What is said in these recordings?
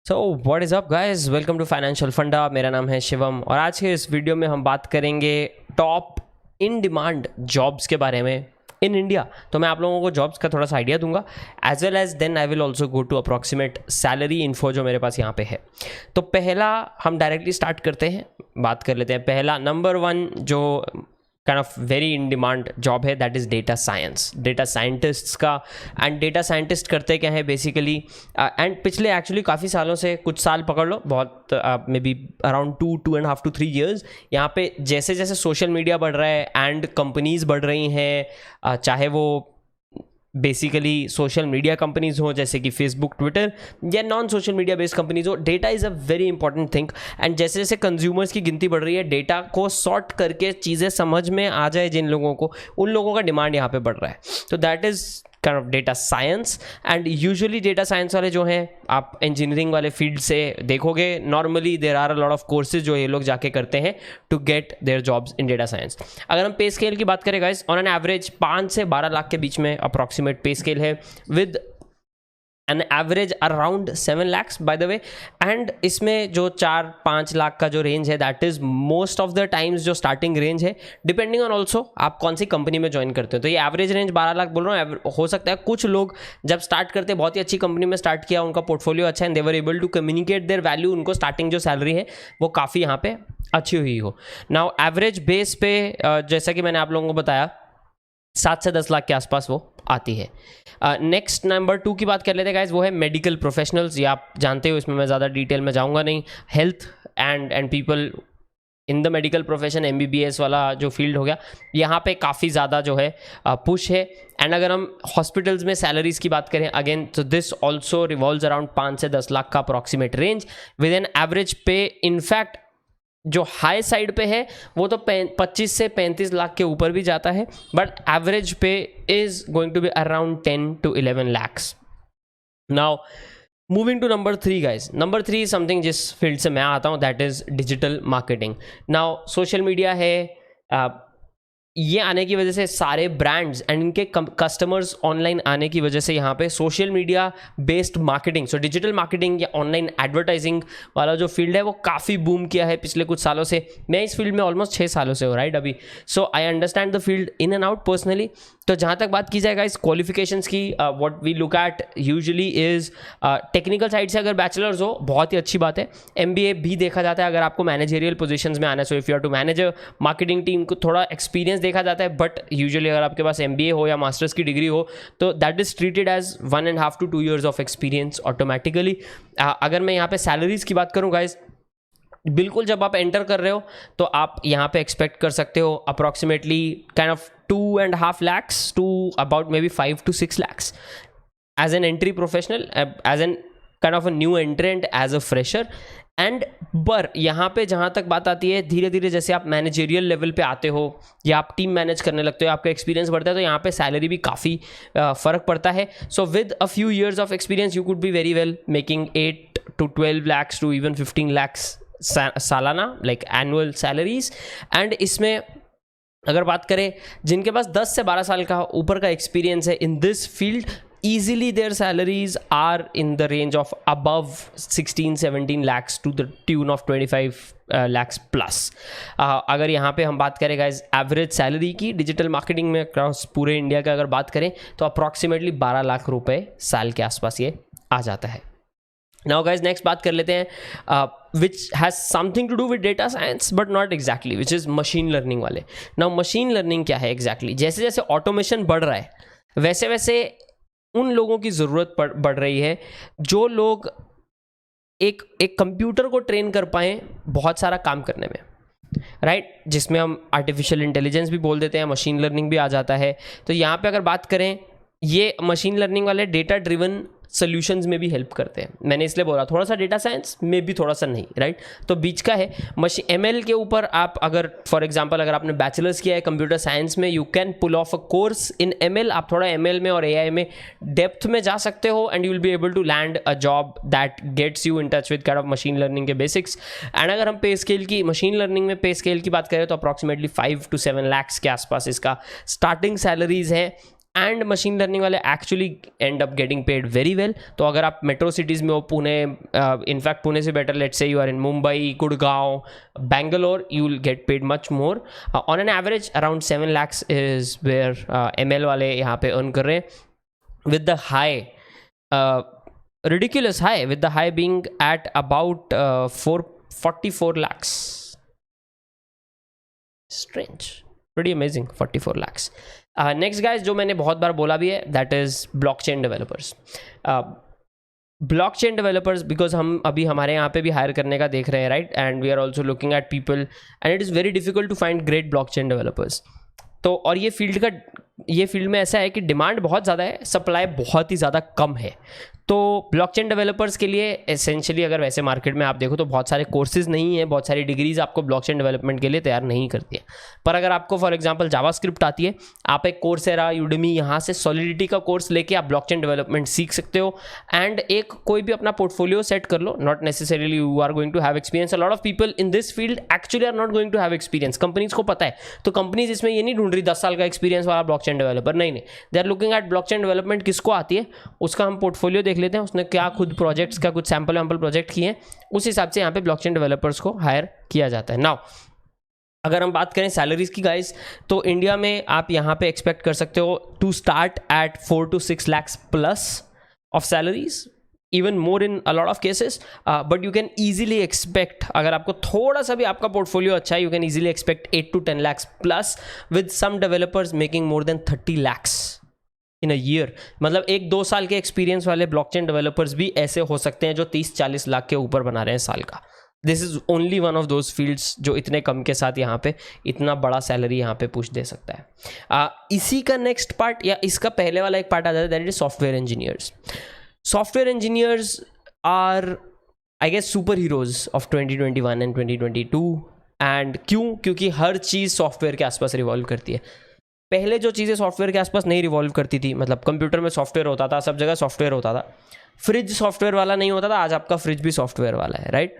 So what is up guys, welcome to financial funda. मेरा नाम है शिवम और आज के इस वीडियो में हम बात करेंगे टॉप इन डिमांड जॉब्स के बारे में इन इंडिया। तो मैं आप लोगों को जॉब्स का थोड़ा सा आइडिया दूंगा, as well as then I will also go to approximate salary info जो मेरे पास यहाँ पे है। तो पहला हम डायरेक्टली स्टार्ट करते हैं, बात कर लेते हैं। पहला नंबर 1 जो kind of very in demand job है, that is data science, data scientists का। एंड डेटा साइंटिस्ट करते क्या है बेसिकली, एंड पिछले एक्चुअली काफ़ी सालों से, कुछ साल पकड़ लो, बहुत may be around 2.5 to 3 years, यहाँ पे जैसे जैसे सोशल मीडिया बढ़ रहा है एंड कंपनीज बढ़ रही हैं, चाहे वो बेसिकली सोशल मीडिया कंपनीज हो जैसे कि फेसबुक, ट्विटर, या non social media based companies हो, data is a very important thing. And जैसे जैसे कंज्यूमर्स की गिनती बढ़ रही है, डेटा को सॉर्ट करके चीज़ें समझ में आ जाए जिन लोगों को, उन लोगों का डिमांड यहाँ पे बढ़ रहा है। तो that is kind of data science. And usually data science वाले जो हैं, आप इंजीनियरिंग वाले फील्ड से देखोगे, normally there are a lot of courses जो ये लोग जाके करते हैं to get their jobs in data science. अगर हम पे स्केल की बात करें गाइस, ऑन एन एवरेज 5 से 12 लाख के बीच में अप्रॉक्सीमेट पे स्केल है, with an average around 7 lakhs by the way. And इसमें जो 4-5 लाख का जो रेंज है, that is most of the times जो स्टार्टिंग रेंज है, डिपेंडिंग ऑन ऑल्सो आप कौन सी कंपनी में ज्वाइन करते हो। तो ये एवरेज रेंज 12 लाख बोल रहा हूँ। हो सकता है कुछ लोग जब स्टार्ट करते हैं, बहुत ही अच्छी कंपनी में स्टार्ट किया, उनका पोर्टफोलियो अच्छा है, and they were able to communicate their value, उनको स्टार्टिंग जो सैलरी है वो काफ़ी यहाँ पे अच्छी हुई हो। नाउ एवरेज बेस पे जैसा कि मैंने आप लोगों को बताया, 7 से 10 लाख के आसपास वो आती है। नेक्स्ट नंबर 2 की बात कर लेते हैं गाइज, वो है मेडिकल प्रोफेशनल्स। ये आप जानते हो, इसमें मैं ज़्यादा डिटेल में जाऊंगा नहीं। Health and people in the medical profession, MBBS वाला जो फील्ड हो गया, यहाँ पे काफ़ी ज़्यादा जो है पुश है। एंड अगर हम हॉस्पिटल्स में सैलरीज की बात करें अगेन, तो दिस ऑल्सो रिवॉल्व्स अराउंड 5 से 10 लाख का approximate range, with an average पे इनफैक्ट जो हाई साइड पे है वो तो 25 से 35 लाख के ऊपर भी जाता है, but average pay is going to be around 10 to 11 lakhs। Now moving to number 3 guys, number 3 something जिस फील्ड से मैं आता हूँ, that is digital marketing. Now social media है, ये आने की वजह से सारे ब्रांड्स एंड इनके कस्टमर्स ऑनलाइन आने की वजह से यहाँ पे social media based marketing, so digital marketing या ऑनलाइन एडवर्टाइजिंग वाला जो फील्ड है वो काफ़ी बूम किया है पिछले कुछ सालों से। मैं इस फील्ड में ऑलमोस्ट 6 सालों से हूँ, राइट अभी। So I understand the field in and out personally. तो जहाँ तक बात की जाएगा इस क्वालिफिकेशंस की, what we look at usually is technical side से अगर बैचलर्स हो, बहुत ही अच्छी बात है। MBA भी देखा जाता है अगर आपको मैनेजरियल पोजीशंस में आना है। So if you are to manage a marketing team, को थोड़ा एक्सपीरियंस देखा जाता है, बट यूजुअली अगर आपके पास MBA हो या मास्टर्स की डिग्री हो, तो that is treated as 1.5 to 2 years of experience automatically. अगर मैं यहाँ पे सैलरीज की बात करूँ गाइज, बिल्कुल जब आप एंटर कर रहे हो तो आप यहाँ पे एक्सपेक्ट कर सकते हो approximately kind of 2.5 lakhs to about maybe 5 to 6 lakhs as an entry professional, as an kind of a new entrant, as a fresher। And पर यहाँ पे जहाँ तक बात आती है, धीरे धीरे जैसे आप मैनेजेरियल लेवल पे आते हो या आप टीम मैनेज करने लगते हो, आपका एक्सपीरियंस बढ़ता है, तो यहाँ पे सैलरी भी काफ़ी फ़र्क पड़ता है। So with a few years of experience you could be very well making 8 to 12 lakhs to even 15 lakhs सालाना, लाइक एनुअल सैलरीज। एंड इसमें अगर बात करें जिनके पास 10 से 12 साल का ऊपर का एक्सपीरियंस है इन this field, easily their salaries are in the range of above 16-17 lakhs to the tune of 25 lakhs plus। अगर यहाँ पे हम बात करें गाइज एवरेज सैलरी की डिजिटल मार्केटिंग में अक्रॉस पूरे इंडिया का अगर बात करें, तो अप्रॉक्सीमेटली 12 लाख रुपए साल के आसपास ये आ जाता है। नाउ गाइज नेक्स्ट बात कर लेते हैं which has something to do with data science but not exactly, which is machine learning वाले। नाउ मशीन लर्निंग क्या है एग्जैक्टली? जैसे जैसे ऑटोमेशन बढ़ रहा है, वैसे वैसे उन लोगों की ज़रूरत बढ़ रही है जो लोग एक कंप्यूटर को ट्रेन कर पाएँ बहुत सारा काम करने में, राइट जिसमें हम आर्टिफिशियल इंटेलिजेंस भी बोल देते हैं, मशीन लर्निंग भी आ जाता है। तो यहाँ पे अगर बात करें, ये मशीन लर्निंग वाले डेटा ड्रिवन सोल्यूशंस में भी हेल्प करते हैं। मैंने इसलिए बोला थोड़ा सा डेटा साइंस में भी, थोड़ा सा नहीं, राइट। तो बीच का है ML के ऊपर। आप अगर फॉर एग्जांपल अगर आपने बैचलर्स किया है कंप्यूटर साइंस में, you can pull off a course in ML। आप थोड़ा ML में और AI में डेप्थ में जा सकते हो and you will be able to land a job that gets you in touch with kind of machine learning के बेसिक्स। एंड अगर हम पे स्केल की, मशीन लर्निंग में पे स्केल की बात करें, तो अप्रॉक्सीमेटली 5 to 7 lakhs के आसपास इसका स्टार्टिंग सैलरीज है। एंड मशीन लर्निंग वाले actually and up getting paid very well. तो अगर आप मेट्रो सिटीज़ में हो, पुणे, इनफैक्ट पुणे से better, let's say you are in Mumbai, Gurgaon, Bangalore, you will get paid much more. On an average around 7 lakhs is where ML वाले यहाँ पे अर्न कर रहे हैं, with the high, ridiculous high, with the high being at about 44 lakhs. Strange, pretty amazing, 44 lakhs. Next guys, जो मैंने बहुत बार बोला भी है, that is blockchain developers. Blockchain developers, because हम अभी हमारे यहाँ पे भी हायर करने का देख रहे हैं, right, and we are also looking at people and it is very difficult to find great blockchain developers. तो और ये फील्ड में ऐसा है कि डिमांड बहुत ज़्यादा है, सप्लाई बहुत ही ज़्यादा कम है. तो ब्लॉकचेन डेवलपर्स के लिए एसेंशियली अगर वैसे मार्केट में आप देखो तो बहुत सारे कोर्सेज नहीं है, बहुत सारी डिग्रीज आपको ब्लॉकचेन डेवलपमेंट के लिए तैयार नहीं करती है. पर अगर आपको फॉर एग्जांपल जावास्क्रिप्ट आती है, आप एक कोर्सेरा, यूडेमी, यहाँ से सॉलिडिटी का कोर्स लेके आप ब्लॉकचेन डेवलपमेंट सीख सकते हो एंड एक कोई भी अपना पोर्टफोलियो सेट कर लो. Not necessarily you are going to have experience. A lot of people in this field actually are not going to have experience. Companies को पता है, तो कंपनीज इसमें ये नहीं ढूंढ रही 10 साल का एक्सपीरियंस वाला ब्लॉकचेन डेवलपर, नहीं. They are looking at blockchain development किसको आती है, उसका हम पोर्टफोलियो देख लेते हैं, उसने क्या खुद प्रोजेक्ट्स का कुछ सैंपल प्रोजेक्ट किए हैं, उस हिसाब से यहाँ पे ब्लॉकचेन डेवलपर्स को हायर किया जाता है. नाउ अगर हम बात करें सैलरीज की गाइस, तो इंडिया में आप यहाँ पे एक्सपेक्ट कर सकते हो to start at 4 to 6 lakhs plus of salaries, even more in a lot of cases. But you can easily expect, अगर आपको थोड़ा सा भी आपका पोर्टफोलियो अच्छा है, you can easily expect 8 to 10 lakhs plus, with some developers making more than 30 lakhs in a year. मतलब 1-2 साल के एक्सपीरियंस वाले ब्लॉकचेन डेवलपर्स भी ऐसे हो सकते हैं जो 30-40 लाख के ऊपर बना रहे हैं साल का. This is only one of those fields जो इतने कम के साथ यहाँ पे इतना बड़ा सैलरी यहाँ पे पुश दे सकता है. इसी का नेक्स्ट पार्ट या इसका पहले वाला एक पार्ट आ जाता है, that is software engineers. Software engineers are I guess super heroes of 2021 and 2022. And क्योंकि हर चीज़ सॉफ्टवेयर के आसपास रिवॉल्व करती है. पहले जो चीज़ें सॉफ्टवेयर के आसपास नहीं रिवॉल्व करती थी, मतलब कंप्यूटर में सॉफ्टवेयर होता था, सब जगह सॉफ्टवेयर होता था, फ्रिज सॉफ्टवेयर वाला नहीं होता था, आज आपका फ्रिज भी सॉफ्टवेयर वाला है, राइट,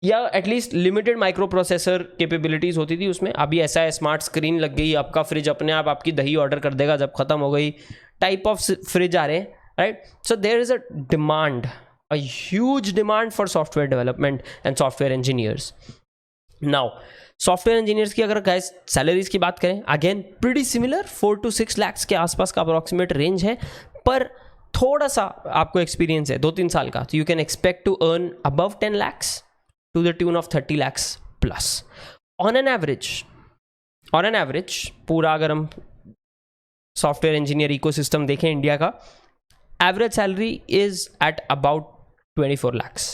या at least limited micro processor capabilities होती थी उसमें. अभी ऐसा है, स्मार्ट स्क्रीन लग गई, आपका फ्रिज अपने आप आपकी दही ऑर्डर कर देगा जब खत्म हो गई, टाइप ऑफ फ्रिज आ रहे हैं, right. So there is a demand, a huge demand for software development and software engineers. Now software engineers की अगर गाइस सैलरीज की बात करें, again pretty similar, 4 to 6 lakhs के आसपास का अप्रॉक्सीमेट रेंज है. पर थोड़ा सा आपको एक्सपीरियंस है 2-3 साल का, तो you can expect to earn above 10 lakhs to the tune of 30 lakhs plus on an average. पूरा अगर हम सॉफ्टवेयर इंजीनियर इकोसिस्टम देखें इंडिया का, average salary is at about 24 lakhs.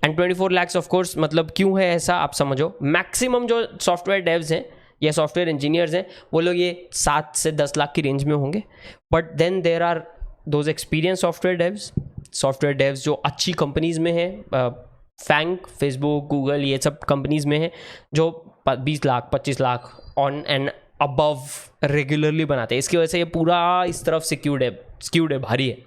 And 24 lakhs of course, मतलब क्यों है ऐसा आप समझो. मैक्सिमम जो सॉफ्टवेयर डेव्स हैं या सॉफ्टवेयर इंजीनियर्स हैं, वो लोग ये 7 से 10 लाख की रेंज में होंगे. But then there are those experience software devs जो अच्छी कंपनीज में हैं, फैंग, फेसबुक, गूगल, ये सब कंपनीज में हैं, जो 20 lakh 25 lakh on and above regularly बनाते हैं. इसकी वजह से ये पूरा इस तरफ स्क्यूड है, भारी है.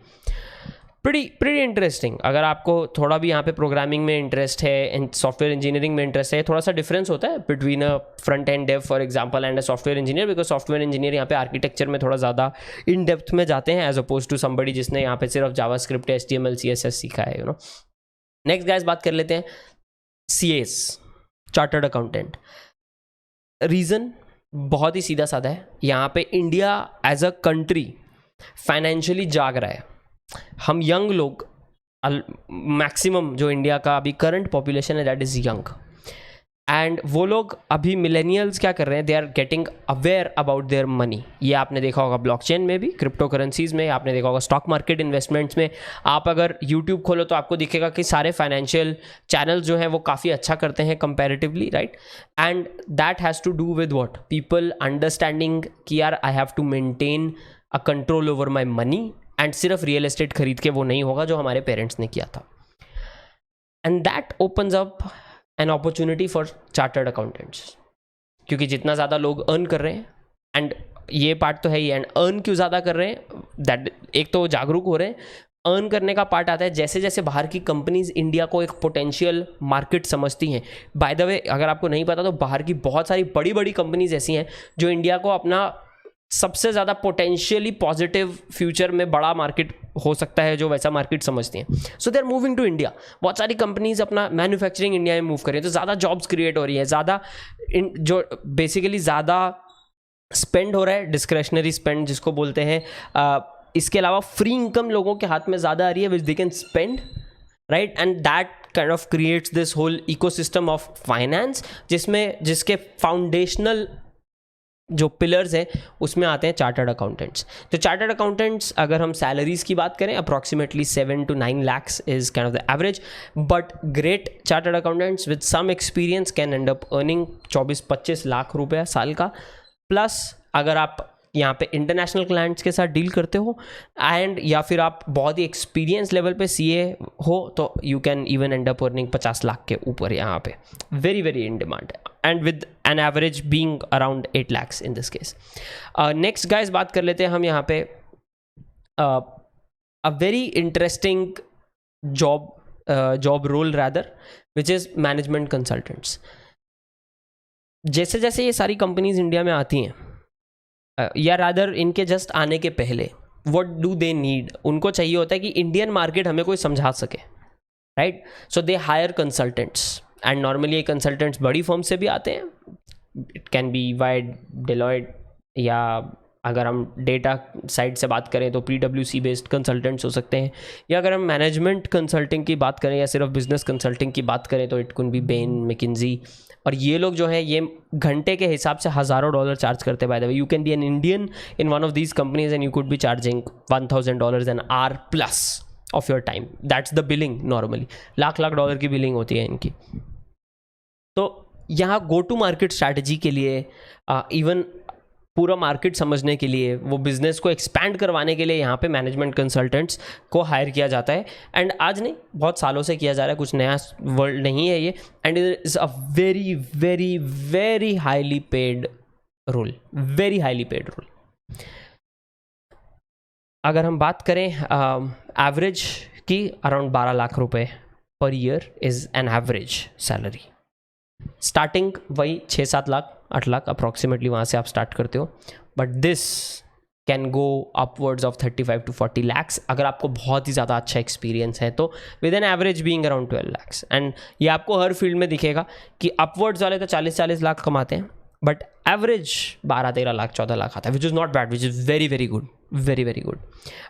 pretty interesting. अगर आपको थोड़ा भी यहाँ पे प्रोग्रामिंग में इंटरेस्ट है एंड सॉफ्टवेयर इंजीनियरिंग में इंटरेस्ट है, थोड़ा सा डिफरेंस होता है between a front end dev for example and a software engineer, because software engineer यहाँ पे आर्किटेक्चर में थोड़ा ज़्यादा इन डेप्थ में जाते हैं एज अपोज टू समबडी जिसने यहाँ पे सिर्फ जावास्क्रिप्ट, HTML, CSS सीखा है, यू नो. नेक्स्ट गाइस बात कर लेते हैं CAs, चार्टर्ड अकाउंटेंट. रीज़न बहुत ही सीधा साधा है. यहाँ पे India as a country financially जाग रहा है. हम यंग लोग, मैक्सिमम जो इंडिया का अभी करंट पॉपुलेशन है दैट इज़ यंग, एंड वो लोग अभी मिलेनियल्स क्या कर रहे हैं, they are getting aware about their money. ये आपने देखा होगा ब्लॉकचेन में भी, क्रिप्टो करेंसीज में, आपने देखा होगा स्टॉक मार्केट इन्वेस्टमेंट्स में. आप अगर यूट्यूब खोलो तो आपको दिखेगा कि सारे फाइनेंशियल चैनल जो हैं वो काफ़ी अच्छा करते हैं comparatively, right. And that has to do with what, people understanding कि यार I have to maintain a control over my money, and सिर्फ रियल एस्टेट खरीद के वो नहीं होगा जो हमारे पेरेंट्स ने किया था. And that opens up an opportunity for chartered accountants, क्योंकि जितना ज़्यादा लोग अर्न कर रहे हैं, एंड ये पार्ट तो है ही, एंड अर्न क्यों ज़्यादा कर रहे हैं, दैट एक तो जागरूक हो रहे हैं. अर्न करने का पार्ट आता है जैसे जैसे बाहर की कंपनीज इंडिया को एक पोटेंशियल मार्केट समझती हैं. बाय द वे, अगर आपको नहीं पता तो बाहर की बहुत सारी बड़ी बड़ी कंपनीज ऐसी हैं जो इंडिया को अपना सबसे ज़्यादा पोटेंशियली पॉजिटिव फ्यूचर में बड़ा मार्केट हो सकता है जो वैसा मार्केट समझती हैं. So they are moving to India. बहुत सारी कंपनीज अपना मैन्युफैक्चरिंग इंडिया में मूव कर रही है, तो ज़्यादा जॉब्स क्रिएट हो रही है, ज़्यादा जो बेसिकली ज़्यादा स्पेंड हो रहा है, डिस्क्रेशनरी स्पेंड जिसको बोलते हैं. इसके अलावा फ्री इनकम लोगों के हाथ में ज़्यादा आ रही है which they can spend, right. And that kind of creates this whole ecosystem of finance, जिसके फाउंडेशनल जो पिलर्स हैं उसमें आते हैं चार्टर्ड अकाउंटेंट्स. तो चार्टर्ड अकाउंटेंट्स अगर हम सैलरीज की बात करें, approximately 7 to 9 lakhs is kind of the average. But great chartered accountants with some experience can end up earning 24-25 lakh रुपया साल का. प्लस अगर आप यहाँ पे इंटरनेशनल क्लाइंट्स के साथ डील करते हो एंड या फिर आप बहुत ही एक्सपीरियंस लेवल पे सीए हो, तो you can even end up earning 50 lakh के ऊपर यहाँ पे. Very very in demand and with an average being around 8 lakhs in this case. Next guys बात कर लेते हैं हम यहाँ पे a very interesting job role rather which is management consultants. जैसे जैसे ये सारी कंपनीज इंडिया में आती हैं या रादर इनके जस्ट आने के पहले व्हाट डू दे नीड, उनको चाहिए होता है कि इंडियन मार्केट हमें कोई समझा सके, right. So they hire consultants and normally ये कंसल्टेंट्स बड़ी फर्म से भी आते हैं. It can be wide Deloitte, या अगर हम डेटा साइड से बात करें तो PwC बेस्ड कंसल्टेंट्स हो सकते हैं, या अगर हम मैनेजमेंट कंसल्टिंग की बात करें या सिर्फ बिजनेस कंसल्टिंग की बात करें तो it could be Ben, McKenzie. और ये लोग जो है ये घंटे के हिसाब से हज़ारों डॉलर चार्ज करते हैं. By the way, you can be an Indian in one of these companies and you could be charging $1,000 an hour plus of your time. That's the billing. Normally lakh dollar की billing होती है इनकी. तो यहाँ go to market strategy के लिए, even पूरा market समझने के लिए, वो बिज़नेस को एक्सपैंड करवाने के लिए यहाँ पे मैनेजमेंट कंसल्टेंट्स को हायर किया जाता है. एंड आज नहीं, बहुत सालों से किया जा रहा है, कुछ नया वर्ल्ड नहीं है ये. And it is a very very very highly paid role, very highly paid role. अगर हम बात करें एवरेज की, अराउंड 12 लाख रुपए per year is an average salary. Starting वही 6-7 लाख 8 लाख अप्रॉक्सीमेटली वहाँ से आप स्टार्ट करते हो. But this can go upwards of 35 to 40 lakhs अगर आपको बहुत ही ज़्यादा अच्छा एक्सपीरियंस है तो, with an average being around 12 lakhs. And ये आपको हर फील्ड में दिखेगा कि अपवर्ड्स वाले तो 40-40 लाख कमाते हैं, बट एवरेज 12-13 लाख 14 लाख आता है, which is not bad, which is very very good, very very good.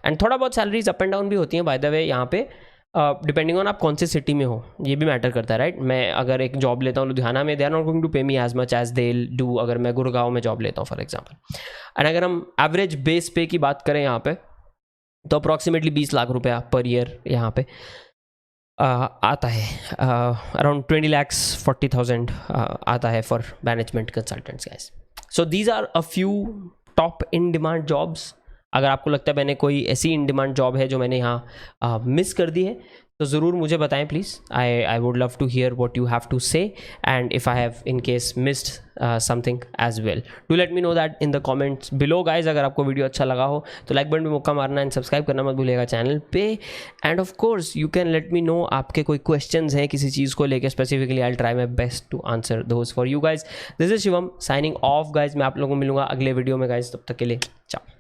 And थोड़ा बहुत सैलरीज अप एंड डाउन भी होती हैं बाय द वे यहाँ पे, डिपेंडिंग ऑन आप कौन से सिटी में हो, ये भी मैटर करता है, राइट. मैं अगर एक जॉब लेता हूँ लुधियाना में, they are not going to pay me as much as they do अगर मैं गुड़गांव में जॉब लेता हूँ फॉर एग्जांपल. एंड अगर हम एवरेज बेस पे की बात करें यहाँ पे, तो अप्रॉक्सीमेटली 20 लाख रुपया पर ईयर यहाँ पे आता है. अराउंड 20,40,000 आता है for management consultants guys. So these are a few top in demand jobs. अगर आपको लगता है मैंने कोई ऐसी इन डिमांड जॉब है जो मैंने यहाँ मिस कर दी है, तो ज़रूर मुझे बताएं please. I would love to hear what you have to say, and if I have in case missed something as well, do let me know that in the comments below guys. अगर आपको video अच्छा लगा हो तो like button पे मुक्का मारना and subscribe करना मत भूलिएगा चैनल पे. And of course you can let me know आपके कोई क्वेश्चंस हैं किसी चीज़ को लेकर specifically. I will try my best to answer those for you guys. This is Shivam signing off guys. मैं आप लोगों को मिलूंगा अगले वीडियो में गाइज. तब तक के लिए चाओ.